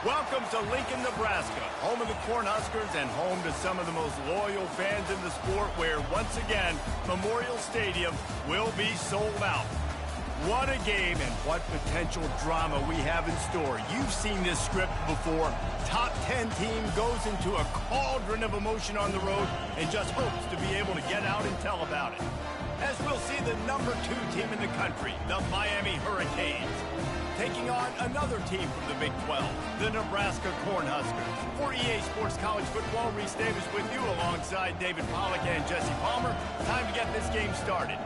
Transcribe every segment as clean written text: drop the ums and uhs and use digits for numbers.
Welcome to Lincoln, Nebraska, home of the Cornhuskers and home to some of the most loyal fans in the sport, where, once again, Memorial Stadium will be sold out. What a game and what potential drama we have in store. You've seen this script before. Top 10 team goes into a cauldron of emotion on the road and just hopes to be able to get out and tell about it. As we'll see the number 2 team in the country, the Miami Hurricanes, taking on another team from the Big 12, the Nebraska Cornhuskers. For EA Sports College Football, Reese Davis with you alongside David Pollack and Jesse Palmer. Time to get this game started.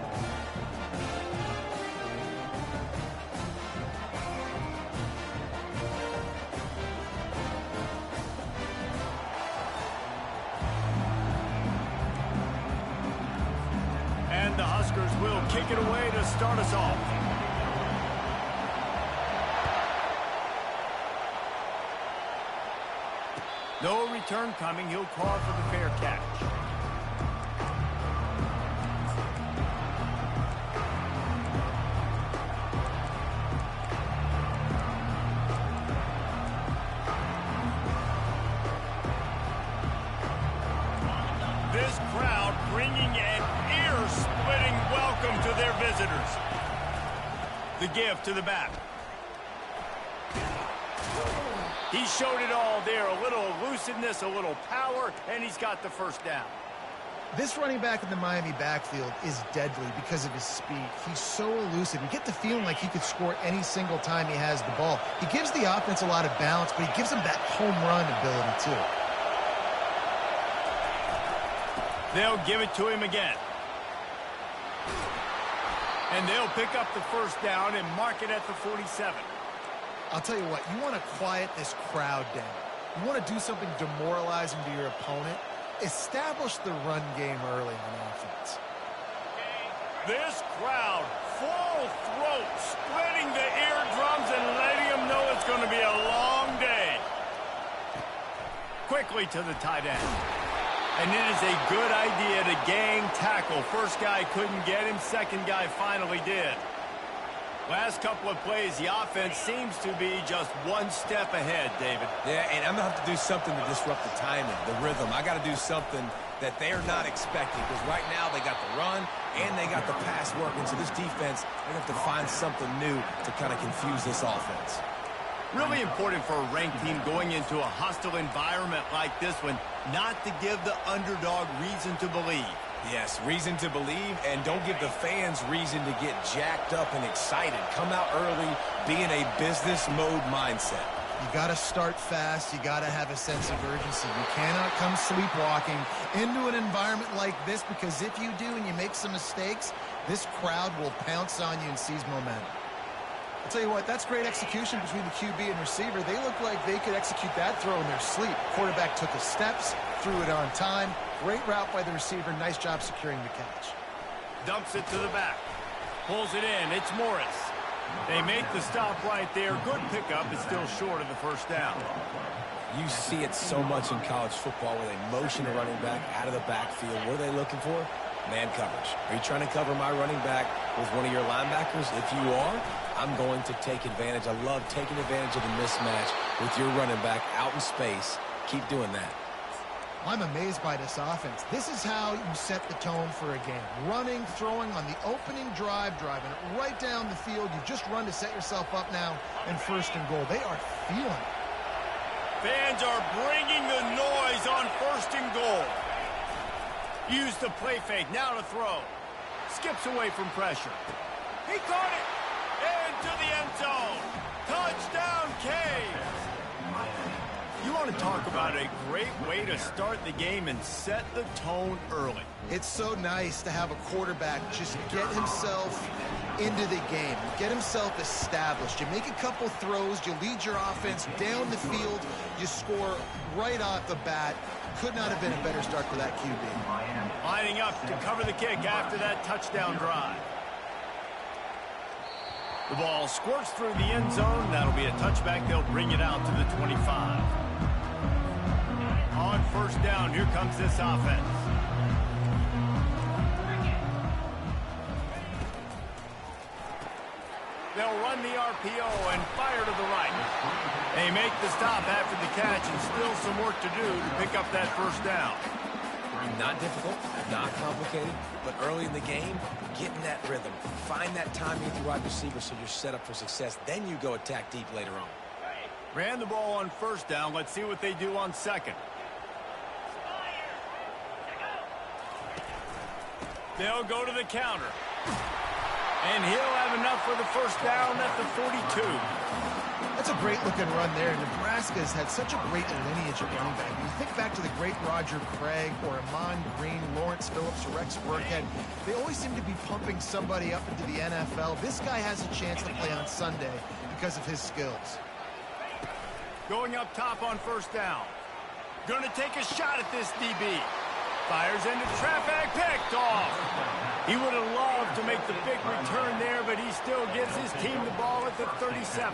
And the Huskers will kick it away to start us off. No return coming. He'll call for the fair catch. This crowd bringing an ear-splitting welcome to their visitors. The give to the back. He showed it all there, a little elusiveness, a little power, and he's got the first down. This running back in the Miami backfield is deadly because of his speed. He's so elusive. You get the feeling like he could score any single time he has the ball. He gives the offense a lot of balance, but he gives them that home run ability too. They'll give it to him again. And they'll pick up the first down and mark it at the 47. I'll tell you what, you want to quiet this crowd down. You want to do something demoralizing to your opponent. Establish the run game early on offense. This crowd, full throat, splitting the eardrums and letting them know it's going to be a long day. Quickly to the tight end. And it is a good idea to gang tackle. First guy couldn't get him, second guy finally did. Last couple of plays, the offense seems to be just one step ahead, David. Yeah, and I'm going to have to do something to disrupt the timing, the rhythm. I got to do something that they're not expecting, because right now they got the run and they got the pass working. So this defense, they're going to have to find something new to kind of confuse this offense. Really important for a ranked team going into a hostile environment like this one, not to give the underdog reason to believe. Yes, reason to believe, and don't give the fans reason to get jacked up and excited. Come out early, be in a business mode mindset. You got to start fast. You got to have a sense of urgency. You cannot come sleepwalking into an environment like this, because if you do and you make some mistakes, this crowd will pounce on you and seize momentum. I'll tell you what, that's great execution between the QB and receiver. They look like they could execute that throw in their sleep. Quarterback took his steps, threw it on time. Great route by the receiver. Nice job securing the catch. Dumps it to the back. Pulls it in. It's Morris. They make the stop right there. Good pickup. It's still short of the first down. You see it so much in college football where they motion a running back out of the backfield. What are they looking for? Man coverage. Are you trying to cover my running back with one of your linebackers? If you are, I'm going to take advantage. I love taking advantage of the mismatch with your running back out in space. Keep doing that. I'm amazed by this offense. This is how you set the tone for a game. Running, throwing on the opening drive, driving it right down the field. You just run to set yourself up now and first and goal. They are feeling it. Fans are bringing the noise on first and goal. Use the play fake. Now to throw. Skips away from pressure. He caught it. Into the end zone. Touchdown, Canes. You want to talk about a great way to start the game and set the tone early. It's so nice to have a quarterback just get himself into the game, get himself established. You make a couple throws, you lead your offense down the field, you score right off the bat. Could not have been a better start for that QB. Lining up to cover the kick after that touchdown drive. The ball squirts through the end zone. That'll be a touchback. They'll bring it out to the 25. On first down, here comes this offense. They'll run the RPO and fire to the right. They make the stop after the catch and still some work to do to pick up that first down. Not difficult, not complicated, but early in the game, get in that rhythm. Find that timing with your wide receiver so you're set up for success. Then you go attack deep later on. Ran the ball on first down. Let's see what they do on second. They'll go to the counter. And he'll have enough for the first down at the 42. That's a great-looking run there. Nebraska's had such a great lineage of running back. You think back to the great Roger Craig or Amon Green, Lawrence Phillips, or Rex Burkhead. They always seem to be pumping somebody up into the NFL. This guy has a chance to play on Sunday because of his skills. Going up top on first down. Going to take a shot at this DB. Fires into traffic, picked off. He would have loved to make the big return there, but he still gives his team the ball at the 37.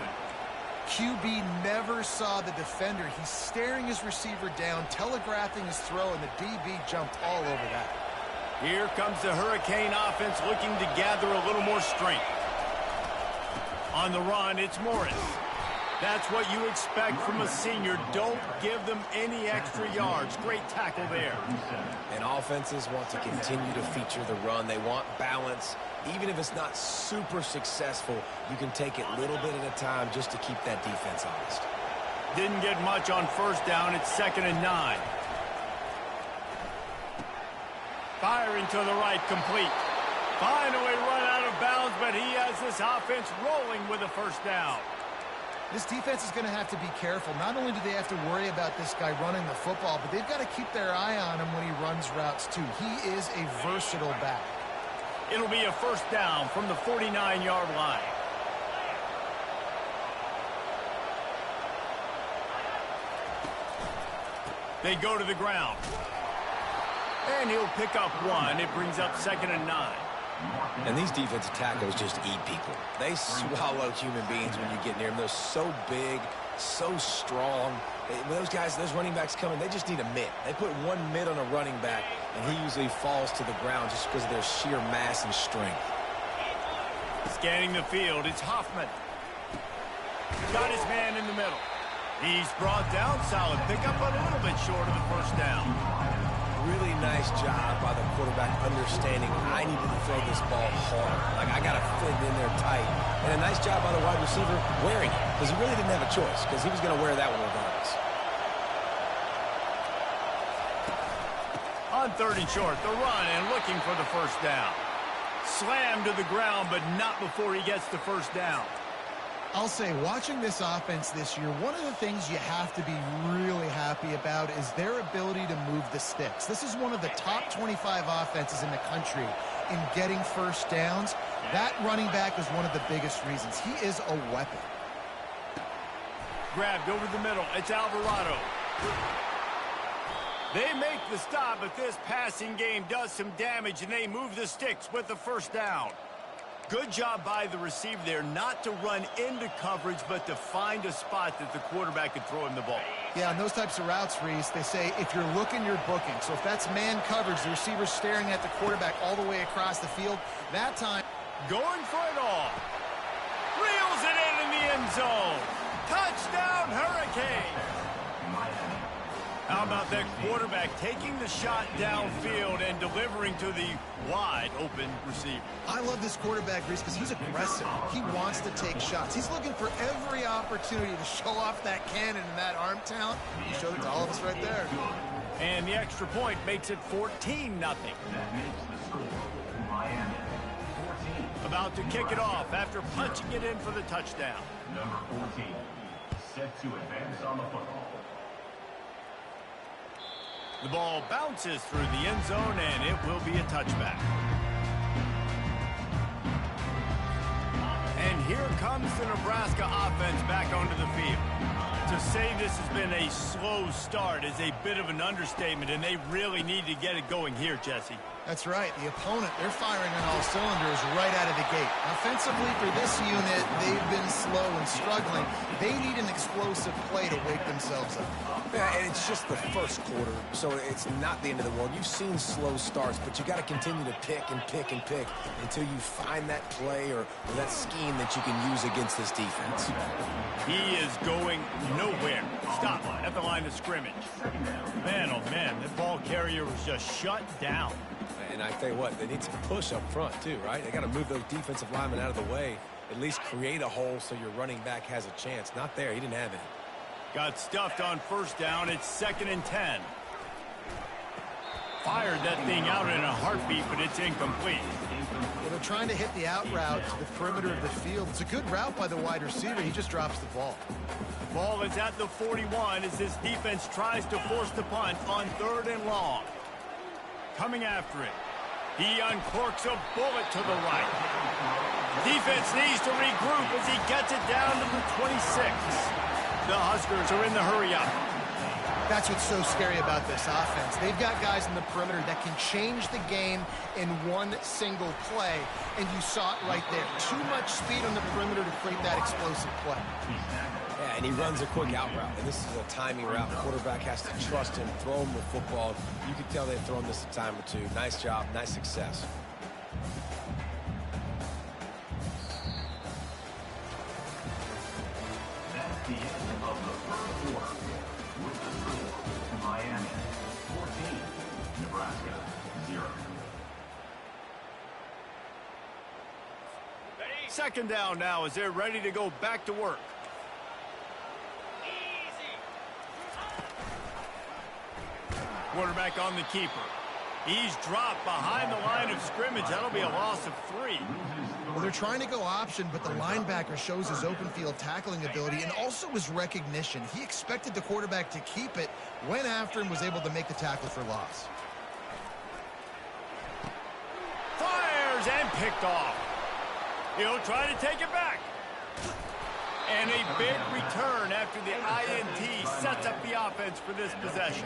QB never saw the defender. He's staring his receiver down, telegraphing his throw, and the DB jumped all over that. Here comes the Hurricane offense looking to gather a little more strength. On the run, it's Morris. That's what you expect from a senior. Don't give them any extra yards. Great tackle there. And offenses want to continue to feature the run. They want balance. Even if it's not super successful, you can take it little bit at a time just to keep that defense honest. Didn't get much on first down. It's 2nd and 9. Firing to the right, complete. Finally run out of bounds, but he has this offense rolling with a first down. This defense is going to have to be careful. Not only do they have to worry about this guy running the football, but they've got to keep their eye on him when he runs routes too. He is a versatile back. It'll be a first down from the 49-yard line. They go to the ground. And he'll pick up one. It brings up 2nd and 9. And these defensive tackles just eat people. They swallow human beings when you get near them. They're so big, so strong. When those guys, those running backs come in, they just need a mitt. They put one mitt on a running back, and he usually falls to the ground just because of their sheer mass and strength. Scanning the field, it's Hoffman. Got his man in the middle. He's brought down, solid pickup, but a little bit short of the first down. Really nice job by the quarterback understanding I needed to throw this ball hard. Like, I got to fit it in there tight. And a nice job by the wide receiver wearing it, because he really didn't have a choice, because he was going to wear that one regardless. On 3rd and short, the run and looking for the first down. Slammed to the ground, but not before he gets the first down. I'll say, watching this offense this year, one of the things you have to be really happy about is their ability to move the sticks. This is one of the top 25 offenses in the country in getting first downs. That running back is one of the biggest reasons. He is a weapon. Grabbed over the middle. It's Alvarado. They make the stop, but this passing game does some damage, and they move the sticks with the first down. Good job by the receiver there not to run into coverage, but to find a spot that the quarterback could throw him the ball. Yeah, on those types of routes, Reese, they say if you're looking, you're booking. So if that's man coverage, the receiver's staring at the quarterback all the way across the field, that time... Going for it all. Reels it in the end zone. Touchdown, Hurricane. How about that quarterback taking the shot downfield and delivering to the wide-open receiver? I love this quarterback, Reese, because he's aggressive. He wants to take shots. He's looking for every opportunity to show off that cannon and that arm talent. He showed it to all of us right there. And the extra point makes it 14-0. About to kick it off after punching it in for the touchdown. Number 14, set to advance on the football. The ball bounces through the end zone, and it will be a touchback. And here comes the Nebraska offense back onto the field. To say this has been a slow start is a bit of an understatement, and they really need to get it going here, Jesse. That's right. The opponent, they're firing on all cylinders right out of the gate. Offensively, for this unit, they've been slow and struggling. They need an explosive play to wake themselves up. Yeah, and it's just the first quarter, so it's not the end of the world. You've seen slow starts, but you got to continue to pick and pick and pick until you find that play or that scheme that you can use against this defense. He is going nowhere. Stop at the line of scrimmage. Man, oh man, that ball carrier was just shut down. And I tell you what, they need some push up front too, right? They got to move those defensive linemen out of the way, at least create a hole so your running back has a chance. Not there. He didn't have it. Got stuffed on first down. It's 2nd and 10. Fired that thing out in a heartbeat, but it's incomplete. Well, they're trying to hit the out route to the perimeter of the field. It's a good route by the wide receiver. He just drops the ball. The ball is at the 41 as this defense tries to force the punt on 3rd and long. Coming after it. He uncorks a bullet to the right. Defense needs to regroup as he gets it down to the 26. The Huskers are in the hurry-up. That's what's so scary about this offense. They've got guys in the perimeter that can change the game in one single play, and you saw it right there. Too much speed on the perimeter to create that explosive play. Yeah, and he runs a quick out route, and this is a timing route. The quarterback has to trust him, throw him the football. You can tell they've thrown this a time or two. Nice job, nice success. That's the end of the first quarter. With the score, Miami 14, Nebraska 0. 2nd down now as they're ready to go back to work. Quarterback on the keeper. He's dropped behind the line of scrimmage. That'll be a loss of 3. Well, they're trying to go option, but the linebacker shows his open field tackling ability and also his recognition. He expected the quarterback to keep it, went after him, was able to make the tackle for loss. Fires and picked off. He'll try to take it back. And a big return after the INT sets up the offense for this possession.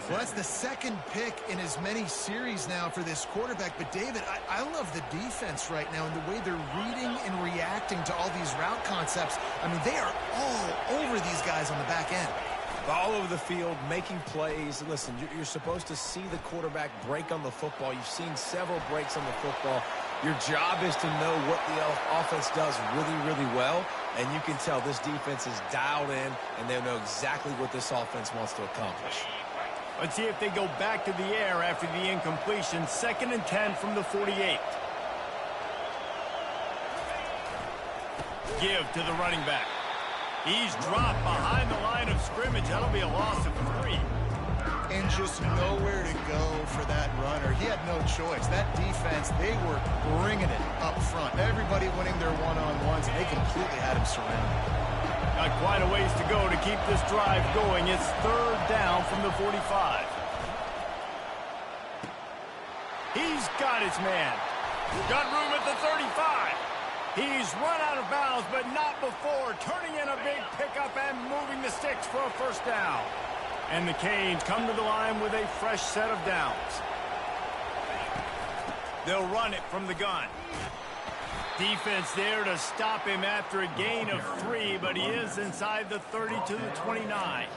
Well, that's the 2nd pick in as many series now for this quarterback. But, David, I love the defense right now and the way they're reading and reacting to all these route concepts. I mean, they are all over these guys on the back end. All over the field, making plays. Listen, you're supposed to see the quarterback break on the football. You've seen several breaks on the football. Your job is to know what the offense does really, really well. And you can tell this defense is dialed in, and they know exactly what this offense wants to accomplish. Let's see if they go back to the air after the incompletion. 2nd and 10 from the 48. Give to the running back. He's dropped behind the line of scrimmage. That'll be a loss of 3. And just nowhere to go for that runner. He had no choice. That defense, they were bringing it up front. Everybody winning their one-on-ones, and they completely had him surrounded. Got quite a ways to go to keep this drive going. It's 3rd down from the 45. He's got his man. Got room at the 35. He's run out of bounds, but not before turning in a big pickup and moving the sticks for a 1st down. And the Canes come to the line with a fresh set of downs. They'll run it from the gun. Defense there to stop him after a gain of 3, but he is inside the 30 to the 29.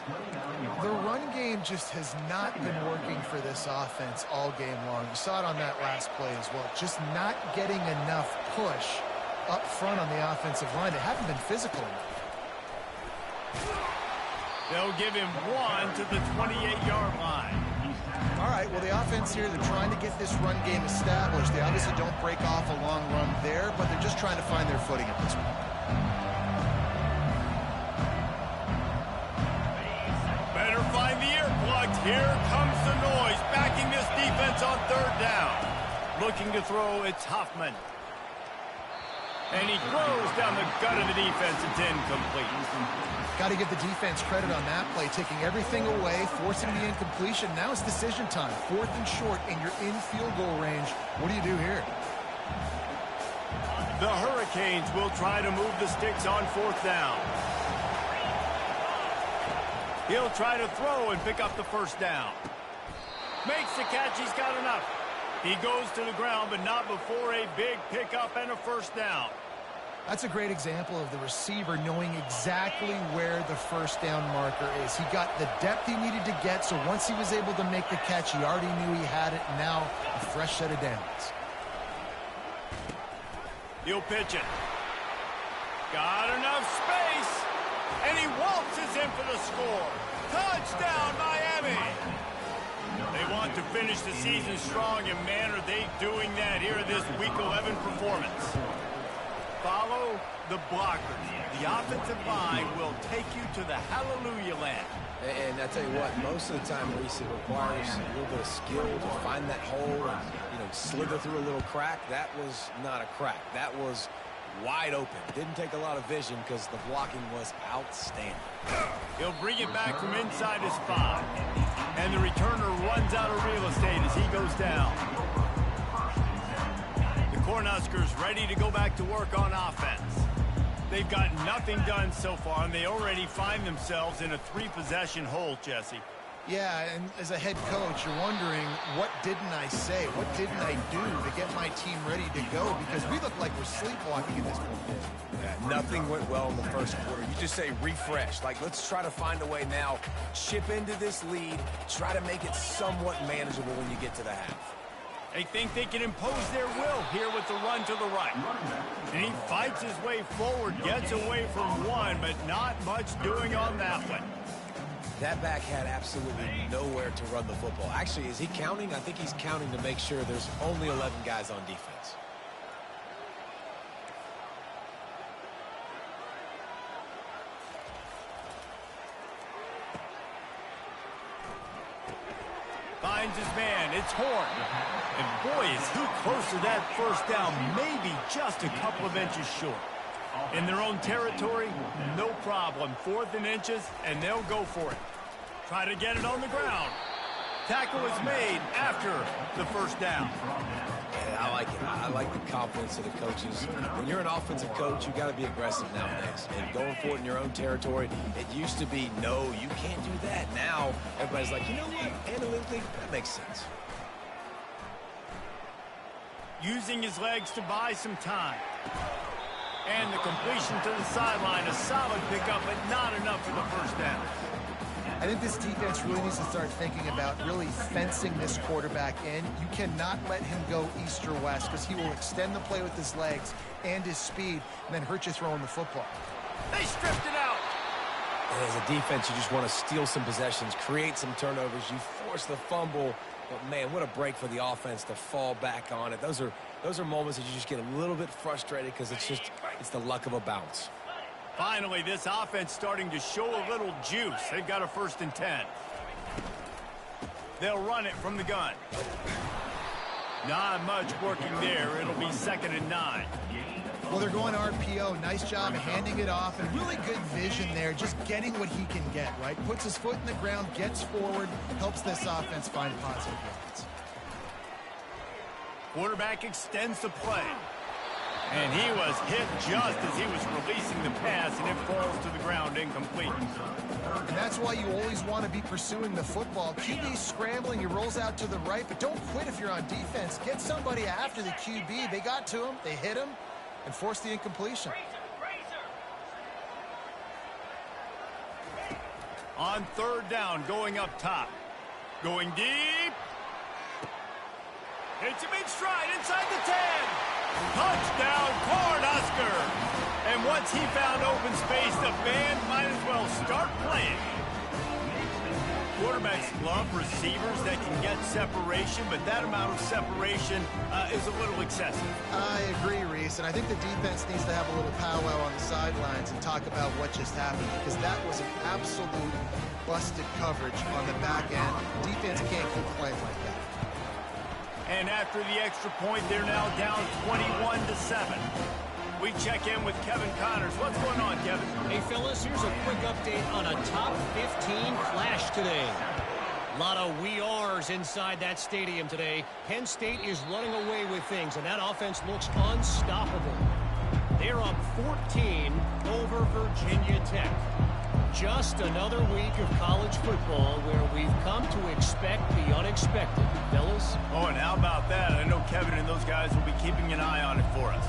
The run game just has not been working for this offense all game long. You saw it on that last play as well. Just not getting enough push up front on the offensive line. They haven't been physical enough. They'll give him 1 to the 28-yard line. All right, well, the offense here, they're trying to get this run game established. They obviously don't break off a long run there, but they're just trying to find their footing at this point. Better find the earplugs. Here comes the noise, backing this defense on 3rd down. Looking to throw, it's Hoffman. And he throws down the gut of the defense. It's incomplete. Got to give the defense credit on that play, taking everything away, forcing the incompletion. Now it's decision time. 4th and short, and you're in field goal range. What do you do here? The Hurricanes will try to move the sticks on 4th down. He'll try to throw and pick up the 1st down. Makes the catch. He's got enough. He goes to the ground, but not before a big pickup and a first down. That's a great example of the receiver knowing exactly where the first down marker is. He got the depth he needed to get, so once he was able to make the catch, he already knew he had it, and now a fresh set of downs. He'll pitch it. Got enough space, and he waltzes in for the score. Touchdown, Miami! They want to finish the season strong, and man, are they doing that here in this Week 11 performance. Follow the blockers. The offensive line will take you to the hallelujah land. And I tell you what, most of the time, Reese, it requires a little bit of skill to find that hole and, slither through a little crack. That was not a crack. That was wide open. Didn't take a lot of vision because the blocking was outstanding. He'll bring it back from inside his 5. And the returner runs out of real estate as he goes down. The Cornhuskers ready to go back to work on offense. They've got nothing done so far, and they already find themselves in a 3-possession hole, Jesse. Yeah, and as a head coach, you're wondering, what didn't I say? What didn't I do to get my team ready to go? Because we look like we're sleepwalking at this point. Yeah, nothing went well in the first quarter. You just say refresh. Like, let's try to find a way now. Chip into this lead. Try to make it somewhat manageable when you get to the half. They think they can impose their will here with the run to the right. And he fights his way forward, gets away from one, but not much doing on that one. That back had absolutely nowhere to run the football. Actually, is he counting? I think he's counting to make sure there's only 11 guys on defense. Finds his man. It's Horn. And boy, is he close to that first down. Maybe just a couple of inches short. In their own territory, no problem. 4th and inches, and they'll go for it. Try to get it on the ground. Tackle is made after the first down. Yeah, I like it. I like the confidence of the coaches. When you're an offensive coach, you got to be aggressive nowadays. And going for it in your own territory, it used to be, no, you can't do that. Now, everybody's like, you know what? Analytically, that makes sense. Using his legs to buy some time. And the completion to the sideline, a solid pickup, but not enough for the first down. I think this defense really needs to start thinking about really fencing this quarterback in. You cannot let him go east or west because he will extend the play with his legs and his speed and then hurt you throwing the football. They stripped it out. And as a defense, you just want to steal some possessions, create some turnovers. You force the fumble. But, man, what a break for the offense to fall back on it. Those are moments that you just get a little bit frustrated because it's the luck of a bounce. Finally, this offense starting to show a little juice. They've got a 1st and 10. They'll run it from the gun. Not much working there. It'll be 2nd and 9. Well, they're going RPO. Nice job handing it off, and really good vision there, just getting what he can get, right? Puts his foot in the ground, gets forward, helps this offense find positive yards. Quarterback extends the play. And he was hit just as he was releasing the pass, and it falls to the ground incomplete. And that's why you always want to be pursuing the football. QB's scrambling, he rolls out to the right, but don't quit if you're on defense. Get somebody after the QB. They got to him, they hit him, and forced the incompletion. On 3rd down, going up top. Going deep. Hits him in stride inside the 10. Touchdown, Cornhusker! And once he found open space, the band might as well start playing. Quarterbacks love receivers that can get separation, but that amount of separation is a little excessive. I agree, Reese, and I think the defense needs to have a little powwow on the sidelines and talk about what just happened, because that was an absolute busted coverage on the back end. Defense can't keep playing like that. And after the extra point, they're now down 21-7. We check in with Kevin Connors. What's going on, Kevin? Hey, fellas, here's a quick update on a top 15 flash today. A lot of we are's inside that stadium today. Penn State is running away with things, and that offense looks unstoppable. They're up 14 over Virginia Tech. Just another week of college football where we've come to expect the unexpected, fellas. Oh, and how about that? I know Kevin and those guys will be keeping an eye on it for us.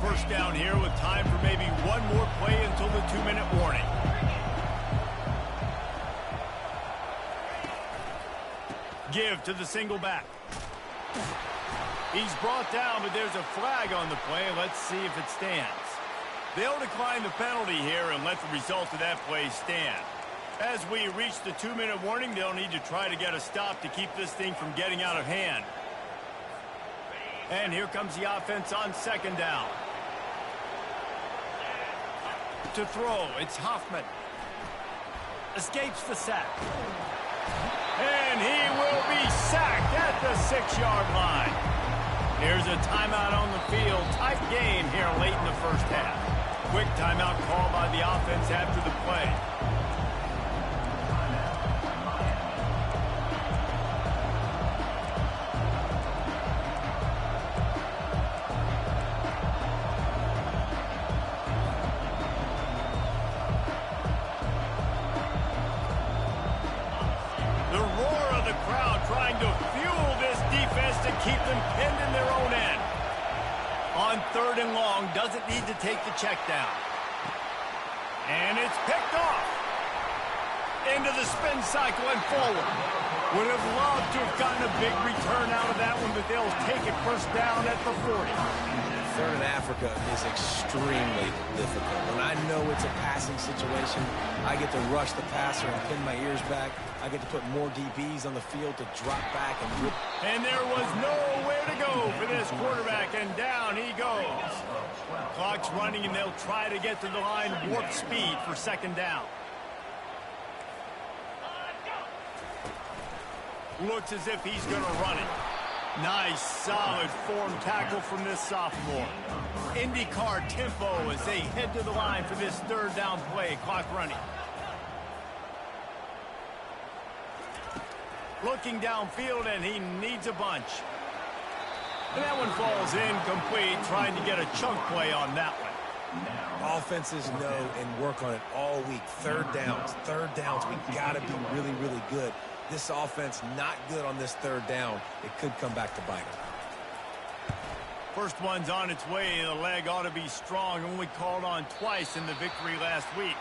First down here with time for maybe one more play until the 2-minute warning. Give to the single back. He's brought down, but there's a flag on the play. Let's see if it stands. They'll decline the penalty here and let the result of that play stand. As we reach the 2-minute warning, they'll need to try to get a stop to keep this thing from getting out of hand. And here comes the offense on second down. To throw, it's Hoffman. Escapes the sack. And he will be sacked at the 6-yard line. Here's a timeout on the field. Tight game here late in the first half. Quick timeout called by the offense after the play. Keep them pinned in their own end. On third and long, doesn't need to take the check down. And it's picked off. Into the spin cycle and forward. Would have loved to have gotten a big return out of that one, but they'll take it first down at the 40. Third in Africa is extremely difficult. When I know it's a passing situation, I get to rush the passer and pin my ears back. I get to put more DBs on the field to drop back and rip. And there was nowhere to go for this quarterback, and down he goes. Clock's running, and they'll try to get to the line warp speed for second down. Looks as if he's going to run it. Nice, solid form tackle from this sophomore. IndyCar tempo as they head to the line for this third down play. Clock running. Looking downfield, and he needs a bunch. And that one falls incomplete, trying to get a chunk play on that one. Offenses know and work on it all week. Third downs. We got to be really, really good. This offense not good on this third down. It could come back to bite them. First one's on its way. The leg ought to be strong. Only called on twice in the victory last week.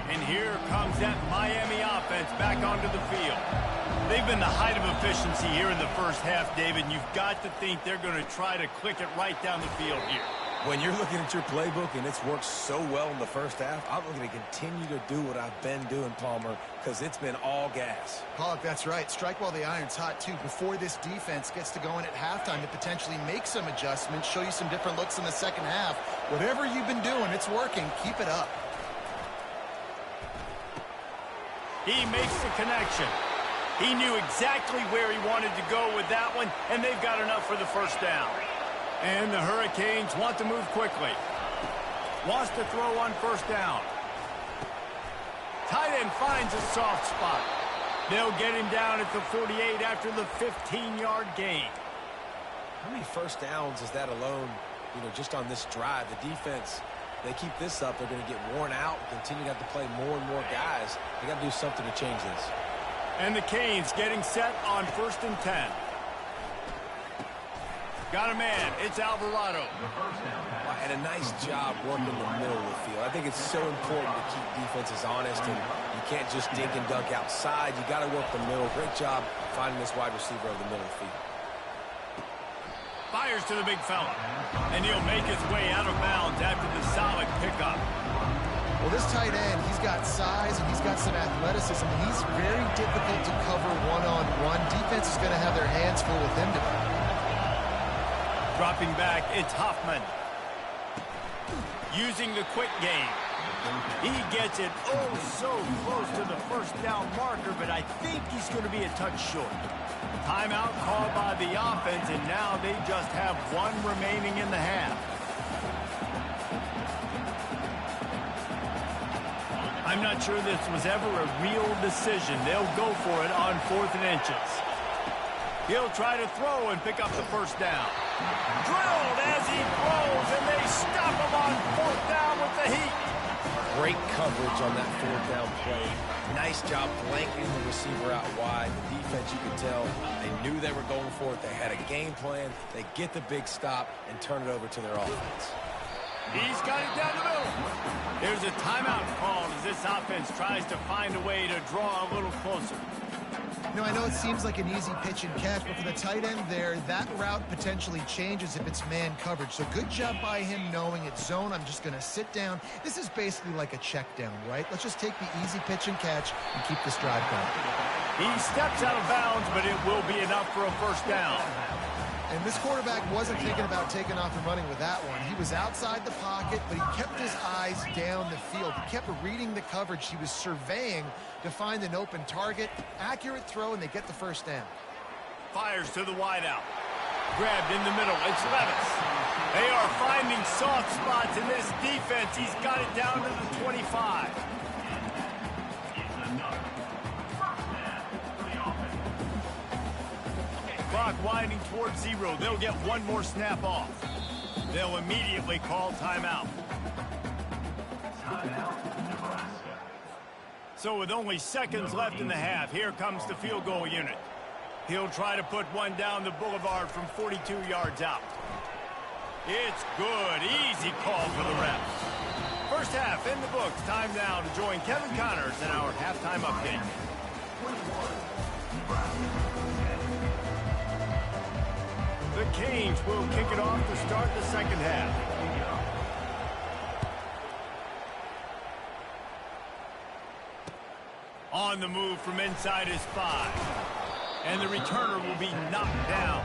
And here comes that Miami offense back onto the field. They've been the height of efficiency here in the first half, David. And you've got to think they're going to try to click it right down the field here. When you're looking at your playbook and it's worked so well in the first half, I'm going to continue to do what I've been doing, Palmer, because it's been all gas. Hawk, that's right. Strike while the iron's hot, too. Before this defense gets to going at halftime to potentially make some adjustments, show you some different looks in the second half. Whatever you've been doing, it's working. Keep it up. He makes the connection. He knew exactly where he wanted to go with that one, and they've got enough for the first down. And the Hurricanes want to move quickly. Wants to throw on first down. Tight end finds a soft spot. They'll get him down at the 48 after the 15-yard gain. How many first downs is that alone, just on this drive? The defense, they keep this up, they're going to get worn out, continue to have to play more and more guys. They got to do something to change this. And the Canes getting set on first and 10. Got a man. It's Alvarado. And a nice job working the middle of the field. I think it's so important to keep defenses honest, and you can't just dink and dunk outside. You got to work the middle. Great job finding this wide receiver over the middle of the field. Fires to the big fella. And he'll make his way out of bounds after the solid pickup. Well, this tight end, he's got size and he's got some athleticism. He's very difficult to cover one-on-one. Defense is going to have their hands full with him today. Dropping back, it's Hoffman. Using the quick game. He gets it so close to the first down marker, but I think he's going to be a touch short. Timeout called by the offense, and now they just have one remaining in the half. I'm not sure this was ever a real decision. They'll go for it on 4th and inches. He'll try to throw and pick up the first down. Drilled as he throws, and they stop him on 4th down with the heat. Great coverage on that 4th down play. Nice job blanketing the receiver out wide. The defense, you could tell, they knew they were going for it. They had a game plan. They get the big stop and turn it over to their offense. He's got it down the middle. There's a timeout called as this offense tries to find a way to draw a little closer. You know, I know it seems like an easy pitch and catch, but for the tight end there, that route potentially changes if it's man coverage. So good job by him knowing it's zone. I'm just going to sit down. This is basically like a check down, right? Let's just take the easy pitch and catch and keep this drive going. He steps out of bounds, but it will be enough for a first down. And this quarterback wasn't thinking about taking off and running with that one. He was outside the pocket, but he kept his eyes down the field. He kept reading the coverage. He was surveying to find an open target. Accurate throw, and they get the first down. Fires to the wideout. Grabbed in the middle. It's Levis. They are finding soft spots in this defense. He's got it down to the 25. Clock winding towards 0. They'll get one more snap off. They'll immediately call timeout. So with only seconds left in the half, here comes the field goal unit. He'll try to put one down the boulevard from 42 yards out. It's good. Easy call for the refs. First half in the books. Time now to join Kevin Connors in our halftime update. The Canes will kick it off to start the second half. On the move from inside his 5. And the returner will be knocked down.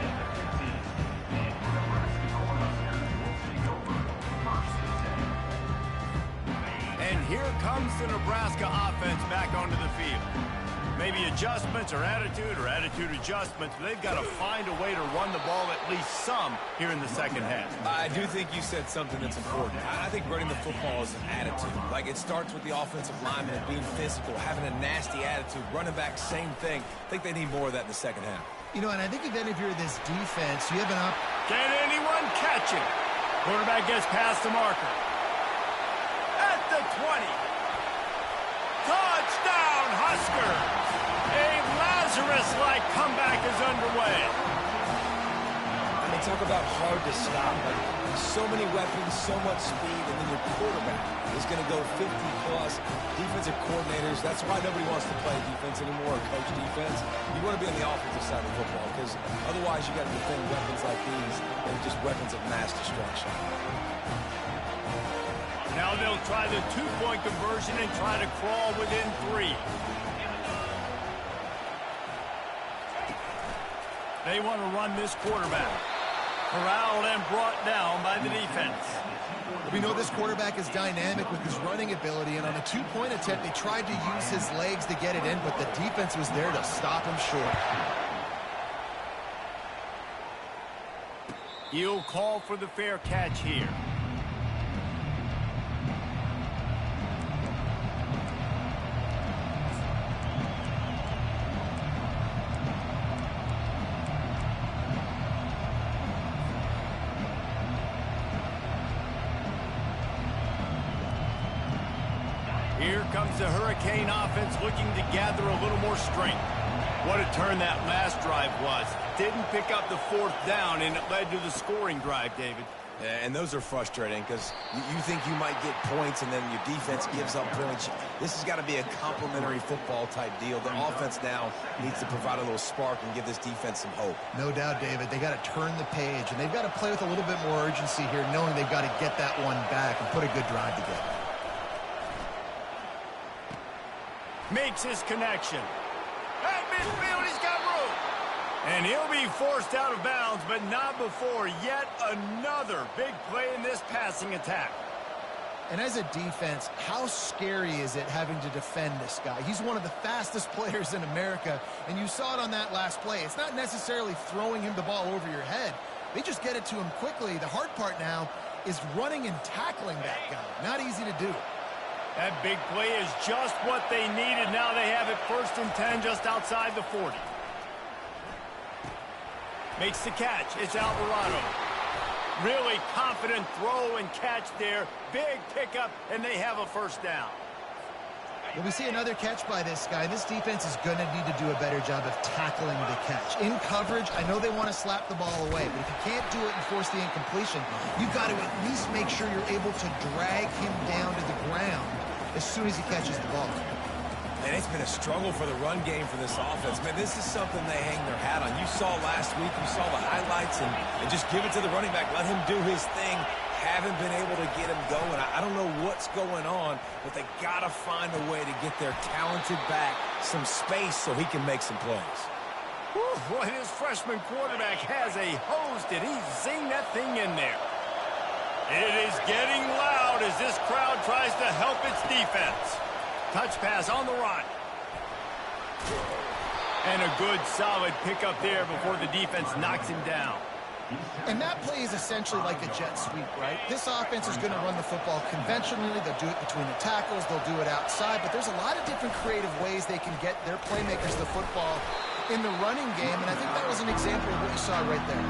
And here comes the Nebraska offense back onto the field. Maybe adjustments or attitude adjustments. They've got to find a way to run the ball at least some here in the second half. I do think you said something that's important. I think running the football is an attitude. Like, it starts with the offensive lineman and being physical, having a nasty attitude. Running back, same thing. I think they need more of that in the second half. You know, and I think even if you're this defense, you have an up. Can anyone catch him? Quarterback gets past the marker. At the 20. Touchdown, Huskers! A Lazarus-like comeback is underway. And they talk about hard to stop. Like, so many weapons, so much speed, and then your quarterback is going to go 50-plus. Defensive coordinators, that's why nobody wants to play defense anymore or coach defense. You want to be on the offensive side of football because otherwise you got to defend weapons like these. They're just weapons of mass destruction. Now they'll try the two-point conversion and try to crawl within 3. They want to run this quarterback. Corralled and brought down by the defense. We know this quarterback is dynamic with his running ability, and on a two-point attempt, they tried to use his legs to get it in, but the defense was there to stop him short. He'll call for the fair catch here. Here comes the Hurricane offense looking to gather a little more strength. What a turn that last drive was. Didn't pick up the 4th down, and it led to the scoring drive, David. Yeah, and those are frustrating because you think you might get points and then your defense gives up points. This has got to be a complementary football type deal. The offense now needs to provide a little spark and give this defense some hope. No doubt, David. They got to turn the page, and they've got to play with a little bit more urgency here, knowing they've got to get that one back and put a good drive together. Makes his connection. At midfield, he's got room. And he'll be forced out of bounds, but not before yet another big play in this passing attack. And as a defense, how scary is it having to defend this guy? He's one of the fastest players in America, and you saw it on that last play. It's not necessarily throwing him the ball over your head. They just get it to him quickly. The hard part now is running and tackling that guy. Not easy to do. That big play is just what they needed. Now they have it 1st and 10 just outside the 40. Makes the catch. It's Alvarado. Really confident throw and catch there. Big pickup, and they have a 1st down. Well, we see another catch by this guy. This defense is going to need to do a better job of tackling the catch. In coverage, I know they want to slap the ball away, but if you can't do it and force the incompletion, you've got to at least make sure you're able to drag him down to the ground as soon as he catches the ball. And it's been a struggle for the run game for this offense. Man, this is something they hang their hat on. You saw last week, you saw the highlights, and just give it to the running back. Let him do his thing. Haven't been able to get him going. I don't know what's going on, but they got to find a way to get their talented back some space so he can make some plays. Whew, boy, this freshman quarterback has a hose. Did he zing that thing in there? It is getting loud as this crowd tries to help its defense. Touch pass on the run. And a good, solid pickup there before the defense knocks him down. And that play is essentially like a jet sweep, right? This offense is going to run the football conventionally. They'll do it between the tackles. They'll do it outside. But there's a lot of different creative ways they can get their playmakers the football in the running game. And I think that was an example of what you saw right there.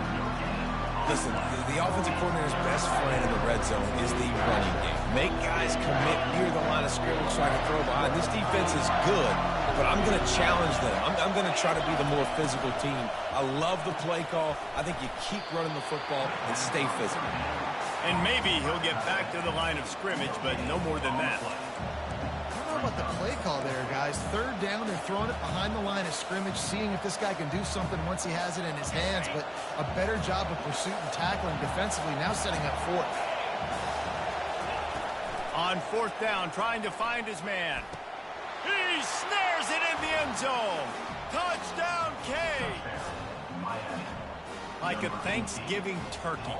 Listen, the offensive coordinator's best friend in the red zone is the running game. Make guys commit near the line of scrimmage so I can throw behind. This defense is good, but I'm going to challenge them. I'm going to try to be the more physical team. I love the play call. I think you keep running the football and stay physical. And maybe he'll get back to the line of scrimmage, but no more than that. I don't know about the play call there, guys. 3rd down, they're throwing it behind the line of scrimmage, seeing if this guy can do something once he has it in his hands, but a better job of pursuit and tackling defensively, now setting up 4th. On 4th down, trying to find his man. He snares it in the end zone. Touchdown, Cade. Like a Thanksgiving turkey.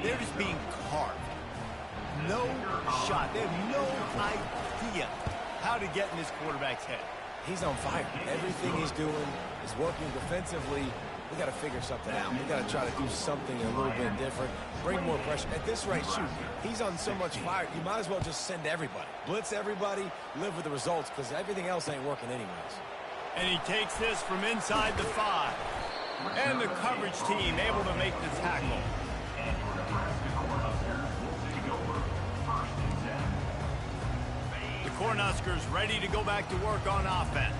They're just being carved. No shot. They have no idea how to get in this quarterback's head. He's on fire. Everything he's doing is working defensively. We got to figure something out. We got to try to do something a little bit different. Bring more pressure. At this rate, shoot, he's on so much fire, you might as well just send everybody. Blitz everybody, live with the results, because everything else ain't working anyways. And he takes this from inside the 5. And the coverage team able to make the tackle. The Cornhuskers ready to go back to work on offense.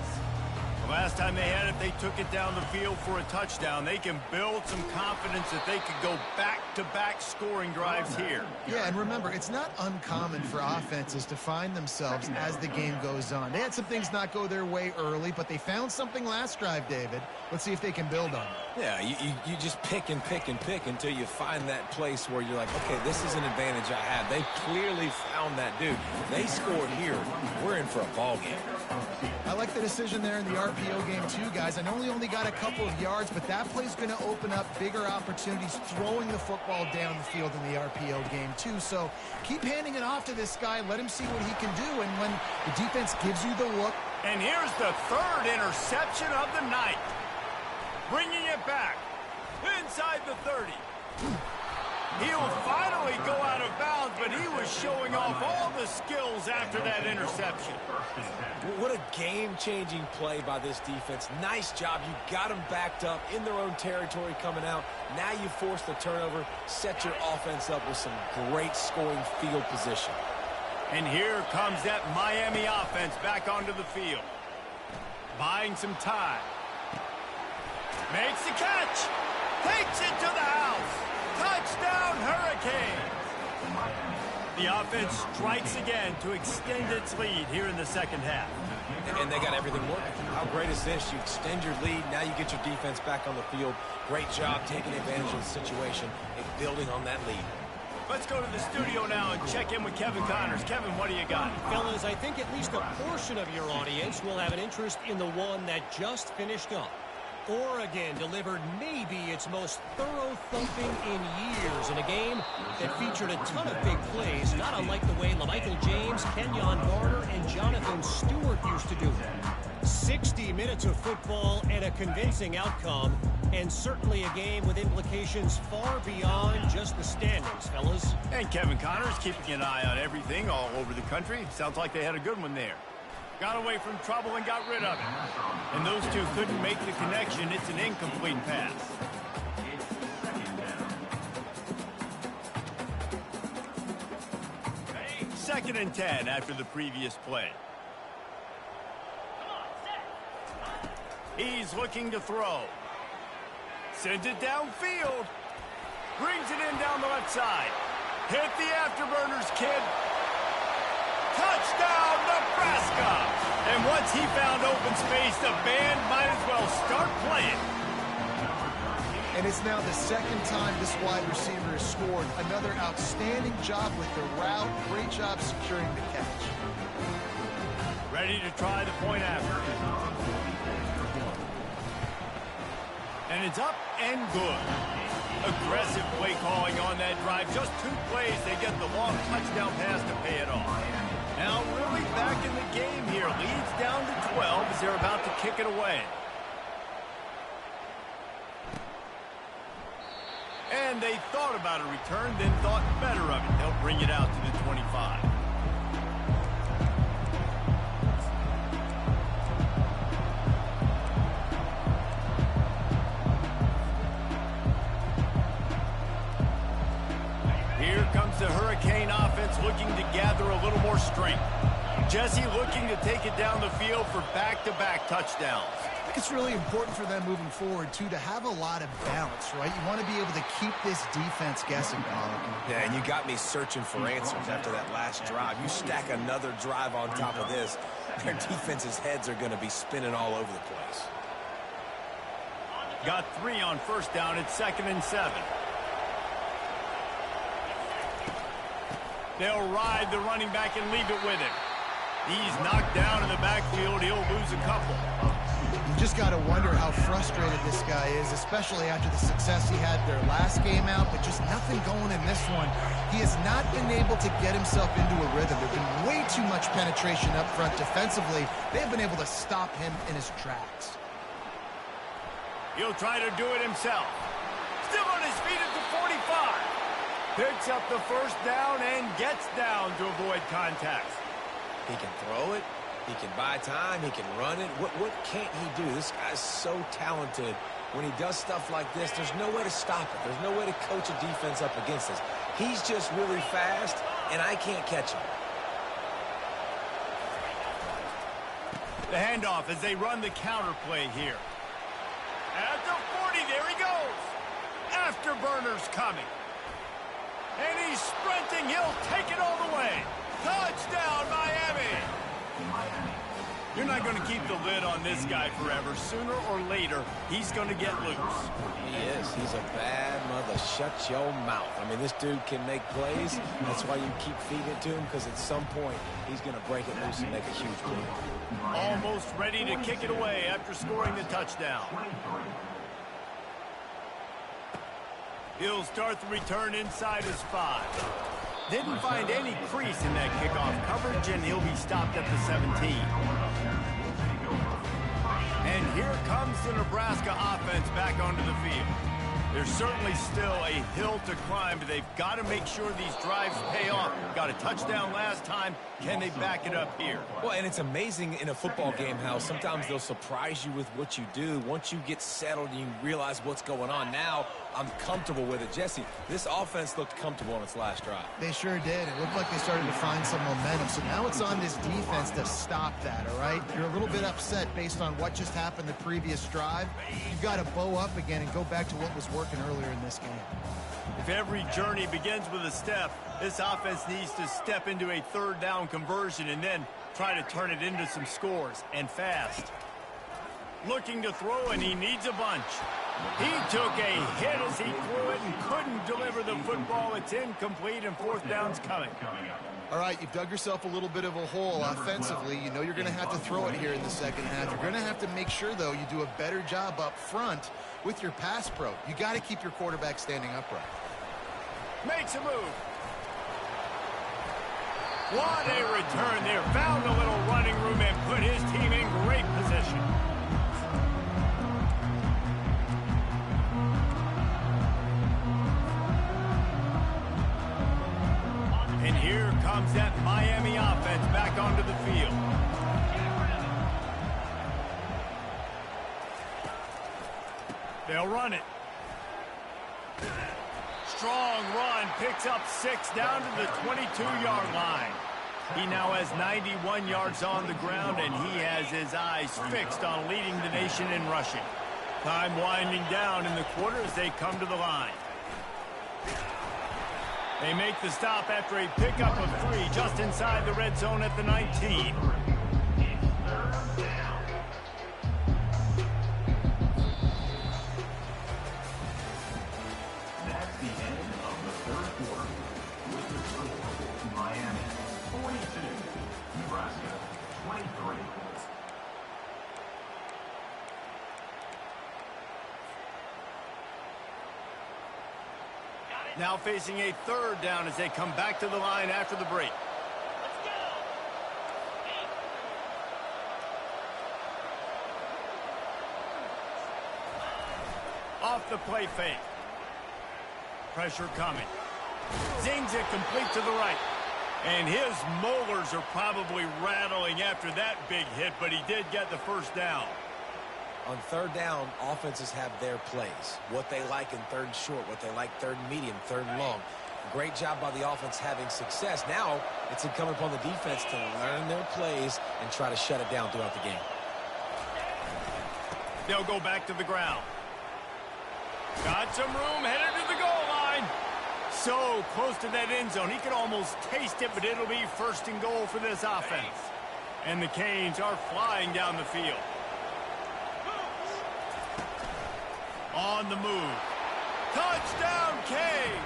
The last time they had it, they took it down the field for a touchdown. They can build some confidence that they could go back-to-back scoring drives here. Yeah, and remember, it's not uncommon for offenses to find themselves as the game goes on. They had some things not go their way early, but they found something last drive, David. Let's see if they can build on it. Yeah, you just pick and pick and pick until you find that place where you're like, okay, this is an advantage I have. They clearly found that dude. They scored here. We're in for a ball game. I like the decision there in the RPO game too, guys. I know he only got a couple of yards, but that play's going to open up bigger opportunities throwing the football down the field in the RPO game too. So keep handing it off to this guy. Let him see what he can do. And when the defense gives you the look. And here's the 3rd interception of the night. Bringing it back inside the 30. He'll finally go out of bounds, but he was showing off all the skills after that interception. What a game-changing play by this defense. Nice job. You got them backed up in their own territory coming out. Now you force the turnover, set your offense up with some great scoring field position. And here comes that Miami offense back onto the field. Buying some time. Makes the catch. Takes it to the house. Touchdown, Hurricanes. The offense strikes again to extend its lead here in the 2nd half. And they got everything working. How great is this? You extend your lead. Now you get your defense back on the field. Great job taking advantage of the situation and building on that lead. Let's go to the studio now and check in with Kevin Connors. Kevin, what do you got? Fellas, I think at least a portion of your audience will have an interest in the one that just finished up. Oregon delivered maybe its most thorough thumping in years in a game that featured a ton of big plays, not unlike the way LaMichael James, Kenyon Garner, and Jonathan Stewart used to do it. 60 minutes of football and a convincing outcome, and certainly a game with implications far beyond just the standings, fellas. And Kevin Connors keeping an eye on everything all over the country. Sounds like they had a good one there. Got away from trouble and got rid of it. And those two couldn't make the connection. It's an incomplete pass. Second and 10 after the previous play. He's looking to throw. Sends it downfield. Brings it in down the left side. Hit the afterburners, kid. Touchdown, Nebraska! And once he found open space, the band might as well start playing. And it's now the second time this wide receiver has scored. Another outstanding job with the route. Great job securing the catch. Ready to try the point after. And it's up and good. Aggressive play calling on that drive. Just 2 plays, they get the long touchdown pass to pay it off. Now really back in the game here. Leads down to 12 as they're about to kick it away. And they thought about a return, then thought better of it. They'll bring it out to the 25. Here comes the Hurricane offense looking to gather a little more strength. Jesse looking to take it down the field for back-to-back touchdowns. I think it's really important for them moving forward, too, to have a lot of balance, right? You want to be able to keep this defense guessing, Colin. Yeah, and you got me searching for answers after that last drive. You stack another drive on top of this, their defense's heads are going to be spinning all over the place. Got 3 on first down. It's 2nd and 7. They'll ride the running back and leave it with him. He's knocked down in the backfield. He'll lose a couple. You just got to wonder how frustrated this guy is, especially after the success he had their last game out, but just nothing going in this one. He has not been able to get himself into a rhythm. There's been way too much penetration up front defensively. They've been able to stop him in his tracks. He'll try to do it himself. Still on his feet at the 45. Picks up the first down and gets down to avoid contact. He can throw it. He can buy time. He can run it. What can't he do? This guy's so talented. When he does stuff like this, there's no way to stop it. There's no way to coach a defense up against this. He's just really fast, and I can't catch him. The handoff as they run the counter play here. At the 40, there he goes. Afterburners coming. And he's sprinting. He'll take it all the way. Touchdown, Miami. You're not going to keep the lid on this guy forever. Sooner or later, he's going to get loose. He is. He's a bad mother. Shut your mouth. I mean, this dude can make plays. That's why you keep feeding it to him, because at some point, he's going to break it loose and make a huge play. Almost ready to kick it away after scoring the touchdown. He'll start the return inside his 5. Didn't find any crease in that kickoff coverage, and he'll be stopped at the 17. And here comes the Nebraska offense back onto the field. There's certainly still a hill to climb, but they've got to make sure these drives pay off. Got a touchdown last time. Can they back it up here? Well, and it's amazing in a football game how sometimes they'll surprise you with what you do. Once you get settled and you realize what's going on, now I'm comfortable with it. Jesse, this offense looked comfortable on its last drive. They sure did. It looked like they started to find some momentum. So now it's on this defense to stop that, all right? You're a little bit upset based on what just happened the previous drive. You've got to bow up again and go back to what was working earlier in this game. If every journey begins with a step, this offense needs to step into a 3rd down conversion and then try to turn it into some scores, and fast. Looking to throw, and he needs a bunch. He took a hit as he threw it and couldn't deliver the football. It's incomplete, and 4th down's coming. All right, you've dug yourself a little bit of a hole offensively. You know you're going to have to throw it here in the second half. You're going to have to make sure, though, you do a better job up front with your pass pro. You got to keep your quarterback standing upright. Makes a move. What a return there. Found a little running room and put his team in great position. And here comes that Miami offense back onto the field. They'll run it. Strong run, picks up 6 down to the 22-yard line. He now has 91 yards on the ground, and he has his eyes fixed on leading the nation in rushing. Time winding down in the quarter as they come to the line. They make the stop after a pickup of 3 just inside the red zone at the 19. Now facing a 3rd down as they come back to the line after the break. Let's go. Off the play fake. Pressure coming. Zings it complete to the right. And his molars are probably rattling after that big hit, but he did get the first down. On 3rd down, offenses have their plays. What they like in 3rd and short, what they like 3rd and medium, 3rd and long. Great job by the offense having success. Now, it's incumbent upon the defense to learn their plays and try to shut it down throughout the game. They'll go back to the ground. Got some room, headed to the goal line. So close to that end zone. He could almost taste it, but it'll be 1st and goal for this offense. And the Canes are flying down the field. On the move. Touchdown, Canes!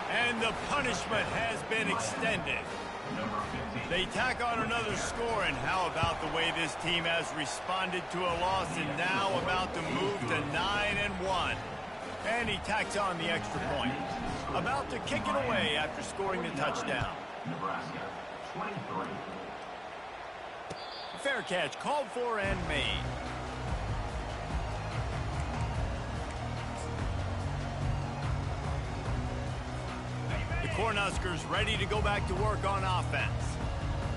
And the punishment has been extended. They tack on another score, and how about the way this team has responded to a loss and now about to move to 9-1. And he tacks on the extra point. About to kick it away after scoring the touchdown. Nebraska, 23. Fair catch called for and made. The Cornhuskers ready to go back to work on offense.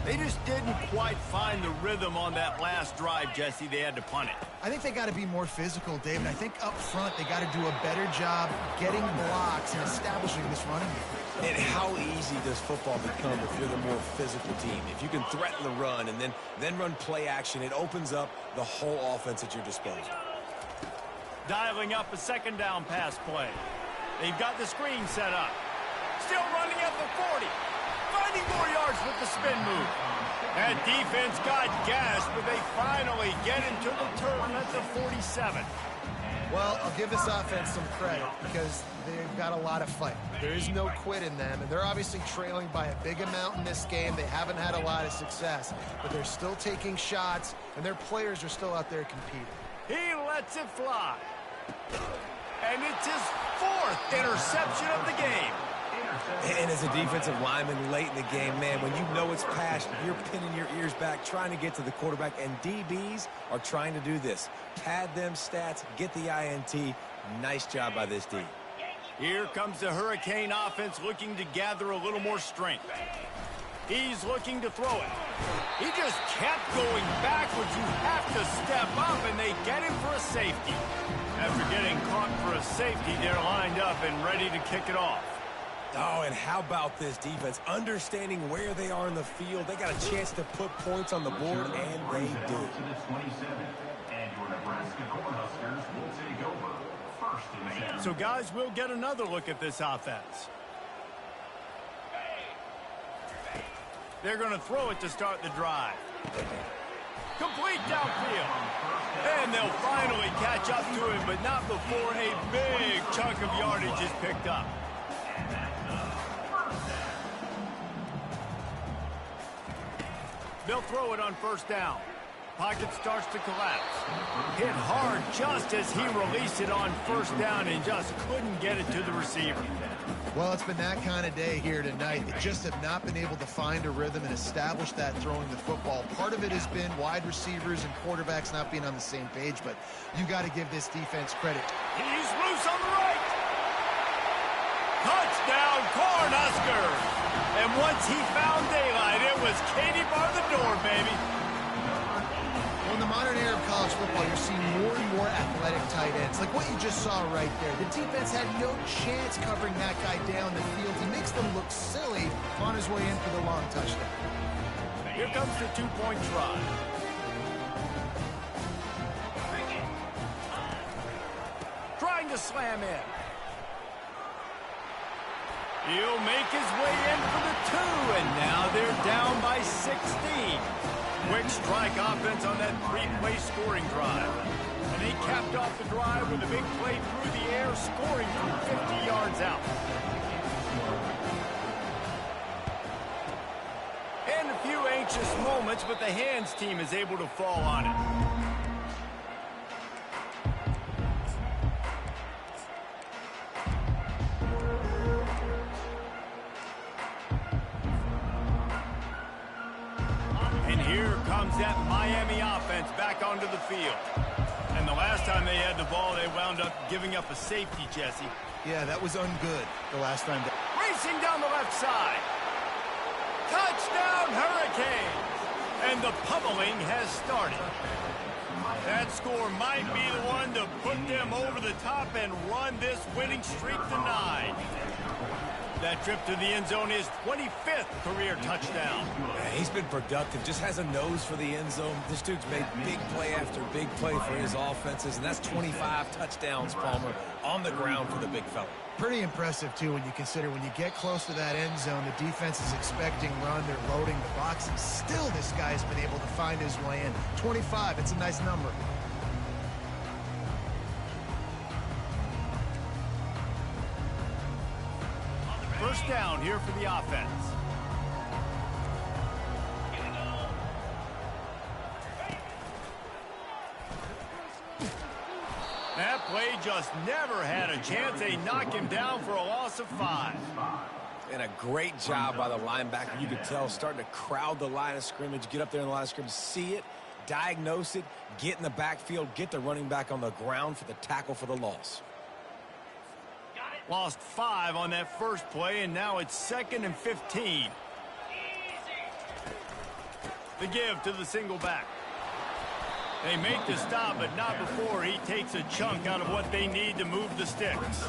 They just didn't quite find the rhythm on that last drive, Jesse. They had to punt it. I think they got to be more physical, David. I think up front they got to do a better job getting blocks and establishing this running game. And how easy does football become if you're the more physical team? If you can threaten the run and then run play action, it opens up the whole offense at your disposal. Dialing up a 2nd down pass play. They've got the screen set up. Still running at the 40. Finding more yards with the spin move. That defense got gassed, but they finally get into the turf at the 47. Well, I'll give this offense some credit because they've got a lot of fight. There is no quit in them, and they're obviously trailing by a big amount in this game. They haven't had a lot of success, but they're still taking shots, and their players are still out there competing. He lets it fly. And it's his 4th interception of the game. And as a defensive lineman late in the game, man, when you know it's passed, you're pinning your ears back, trying to get to the quarterback, and DBs are trying to do this. Pad them stats, get the INT. Nice job by this D. Here comes the Hurricane offense looking to gather a little more strength. He's looking to throw it. He just kept going backwards. You have to step up, and they get him for a safety. After getting caught for a safety, they're lined up and ready to kick it off. Oh, and how about this defense? Understanding where they are in the field. They got a chance to put points on the board, and they do. To the 27, and your Nebraska Cornhuskers will take over 1st and 10. So, guys, we'll get another look at this offense. They're going to throw it to start the drive. Complete downfield. And they'll finally catch up to him, but not before a big chunk of yardage is picked up. They'll throw it on 1st down. Pocket starts to collapse. Hit hard just as he released it on 1st down and just couldn't get it to the receiver. Well, it's been that kind of day here tonight. They just have not been able to find a rhythm and establish that throwing the football. Part of it has been wide receivers and quarterbacks not being on the same page, but you got to give this defense credit. He's loose on the right. Touchdown, Cornhuskers. And once he found daylight, it was Katie bar the door, baby. Well, in the modern era of college football, you're seeing more and more athletic tight ends, like what you just saw right there. The defense had no chance covering that guy down the field. He makes them look silly on his way in for the long touchdown. Here comes the two-point try. Trying to slam in. He'll make his way in for the two, and now they're down by 16. Quick strike offense on that three-play scoring drive. And they capped off the drive with a big play through the air, scoring from 50 yards out. And a few anxious moments, but the hands team is able to fall on it. That Miami offense back onto the field. And the last time they had the ball, they wound up giving up a safety, Jesse. Yeah, that was ungood the last time. Racing down the left side. Touchdown, Hurricanes! And the pummeling has started. That score might be the one to put them over the top and run this winning streak to 9. That trip to the end zone is 25th career touchdown. Yeah, he's been productive, just has a nose for the end zone. This dude's made big play after big play for his offenses, and that's 25 touchdowns, Palmer, on the ground for the big fella. Pretty impressive, too, when you consider when you get close to that end zone, the defense is expecting run, they're loading the box, and still this guy's been able to find his way in. 25, it's a nice number. First down here for the offense. That play just never had a chance. They knock him down for a loss of 5. And a great job by the linebacker. You could tell starting to crowd the line of scrimmage, get up there in the line of scrimmage, see it, diagnose it, get in the backfield, get the running back on the ground for the tackle for the loss. Lost 5 on that first play, and now it's 2nd and 15. The give to the single back. They make the stop, but not before he takes a chunk out of what they need to move the sticks.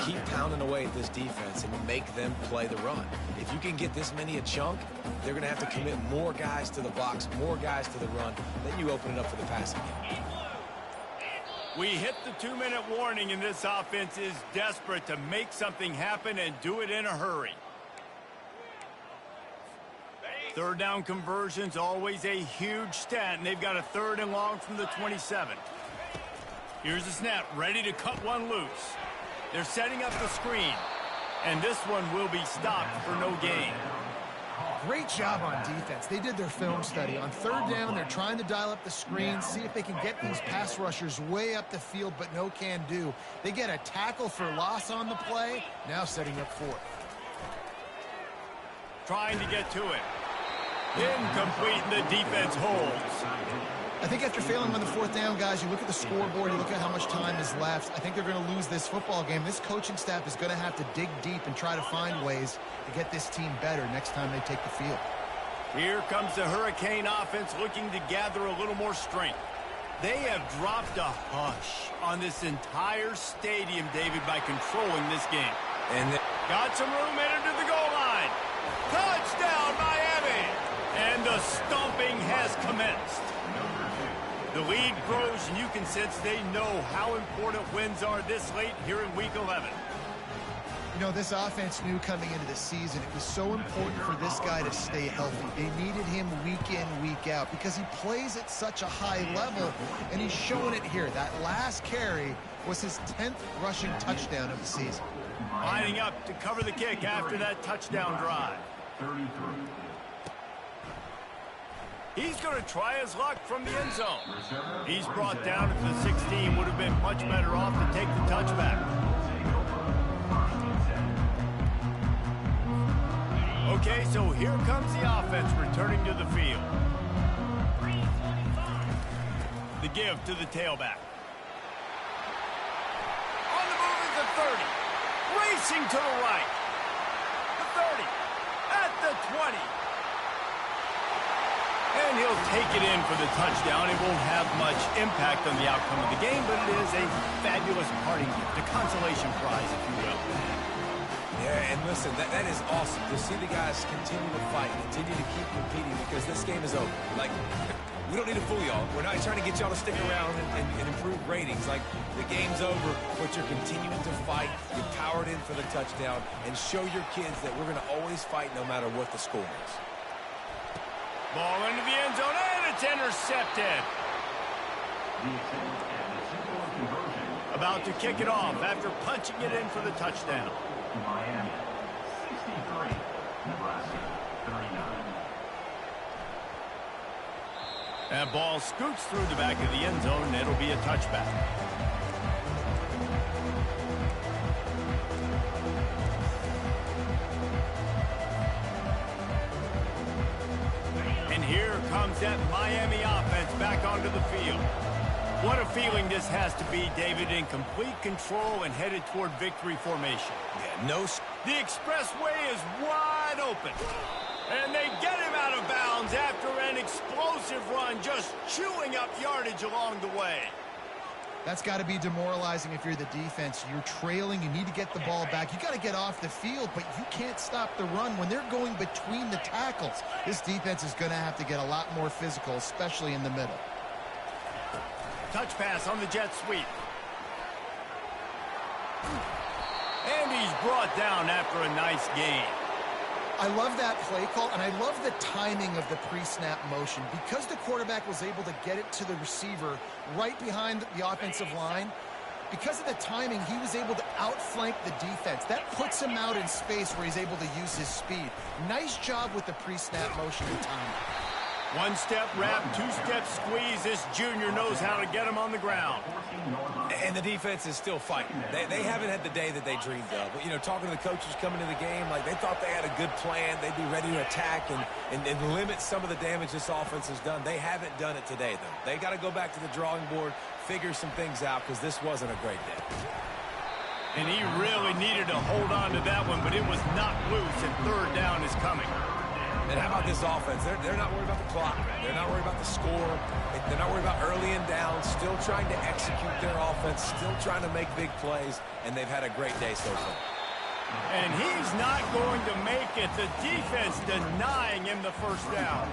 Keep pounding away at this defense and make them play the run. If you can get this many a chunk, they're going to have to commit more guys to the box, more guys to the run. Then you open it up for the passing game. We hit the 2-minute warning, and this offense is desperate to make something happen and do it in a hurry. Third down conversions, always a huge stat, and they've got a 3rd and long from the 27. Here's the snap, ready to cut one loose. They're setting up the screen, and this one will be stopped for no gain. Great job on defense. They did their film study. On 3rd down, they're trying to dial up the screen, see if they can get these pass rushers way up the field, but no can do. They get a tackle for loss on the play, now setting up 4th. Trying to get to it. Incomplete, and the defense holds. I think after failing on the 4th down, guys, you look at the scoreboard, you look at how much time is left. I think they're going to lose this football game. This coaching staff is going to have to dig deep and try to find ways to get this team better next time they take the field. Here comes the Hurricane offense looking to gather a little more strength. They have dropped a hush on this entire stadium, David, by controlling this game. And got some room headed to the goal line. Touchdown, Miami! And the stomping has commenced. The lead grows, and you can sense they know how important wins are this late here in Week 11. You know, this offense knew coming into the season it was so important for this guy to stay healthy. They needed him week in, week out because he plays at such a high level, and he's showing it here. That last carry was his 10th rushing touchdown of the season. Lining up to cover the kick after that touchdown drive. 33. He's going to try his luck from the end zone. He's brought down at the 16. Would have been much better off to take the touchback. Okay, so here comes the offense returning to the field. The give to the tailback. On the move is the 30. Racing to the right. The 30. At the 20. And he'll take it in for the touchdown. It won't have much impact on the outcome of the game, but it is a fabulous parting gift, a consolation prize, if you will. Yeah, and listen, that is awesome to see the guys continue to fight, continue to keep competing, because this game is over. Like, we don't need to fool y'all. We're not trying to get y'all to stick around and improve ratings. Like, the game's over, but you're continuing to fight. You powered in for the touchdown, and show your kids that we're going to always fight no matter what the score is. Ball into the end zone, and it's intercepted. About to kick it off after punching it in for the touchdown. Miami, 63. Nebraska, 39. That ball scoots through the back of the end zone, and it'll be a touchback. And here comes that Miami offense back onto the field. What a feeling this has to be, David, in complete control and headed toward victory formation. Yeah, no. The expressway is wide open. And they get him out of bounds after an explosive run, just chewing up yardage along the way. That's got to be demoralizing if you're the defense. You're trailing. You need to get the ball back. You got to get off the field, but you can't stop the run when they're going between the tackles. This defense is going to have to get a lot more physical, especially in the middle. Touch pass on the jet sweep. And he's brought down after a nice gain. I love that play call, and I love the timing of the pre-snap motion. Because the quarterback was able to get it to the receiver right behind the offensive line, because of the timing, he was able to outflank the defense. That puts him out in space where he's able to use his speed. Nice job with the pre-snap motion and timing. One-step wrap, two-step squeeze. This junior knows how to get him on the ground. And the defense is still fighting. They haven't had the day that they dreamed of. But, you know, talking to the coaches coming to the game, like, they thought they had a good plan. They'd be ready to attack and limit some of the damage this offense has done. They haven't done it today, though. They got to go back to the drawing board, figure some things out, because this wasn't a great day. And he really needed to hold on to that one, but it was not loose, and third down is coming. And how about this offense? They're not worried about the clock. They're not worried about the score. They're not worried about early and down. Still trying to execute their offense. Still trying to make big plays. And they've had a great day so far. And he's not going to make it. The defense denying him the first down.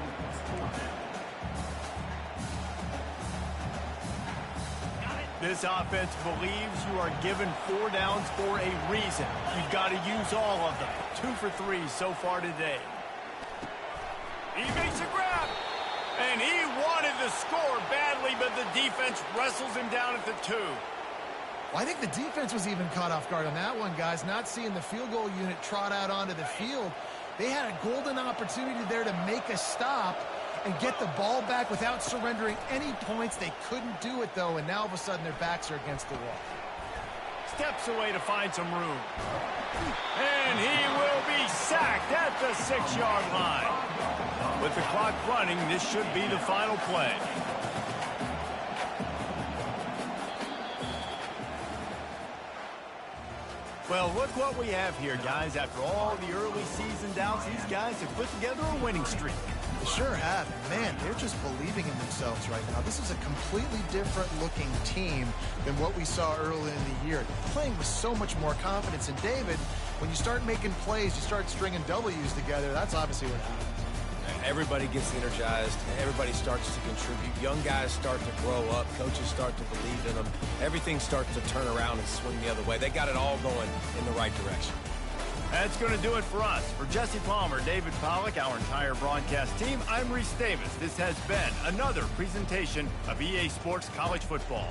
This offense believes you are given 4 downs for a reason. You've got to use all of them. 2 for 3 so far today. He makes a grab, and he wanted the score badly, but the defense wrestles him down at the 2. Well, I think the defense was even caught off guard on that one, guys. Not seeing the field goal unit trot out onto the field. They had a golden opportunity there to make a stop and get the ball back without surrendering any points. They couldn't do it, though, and now all of a sudden their backs are against the wall. Steps away to find some room. And he will be sacked at the 6-yard line. With the clock running, this should be the final play. Well, look what we have here, guys. After all the early season doubts, these guys have put together a winning streak. They sure have. Man, they're just believing in themselves right now. This is a completely different looking team than what we saw early in the year. They're playing with so much more confidence. And David, when you start making plays, you start stringing W's together, that's obviously what happens. Everybody gets energized. Everybody starts to contribute. Young guys start to grow up. Coaches start to believe in them. Everything starts to turn around and swing the other way. They got it all going in the right direction. That's going to do it for us. For Jesse Palmer, David Pollack, our entire broadcast team, I'm Reese Davis. This has been another presentation of EA Sports College Football.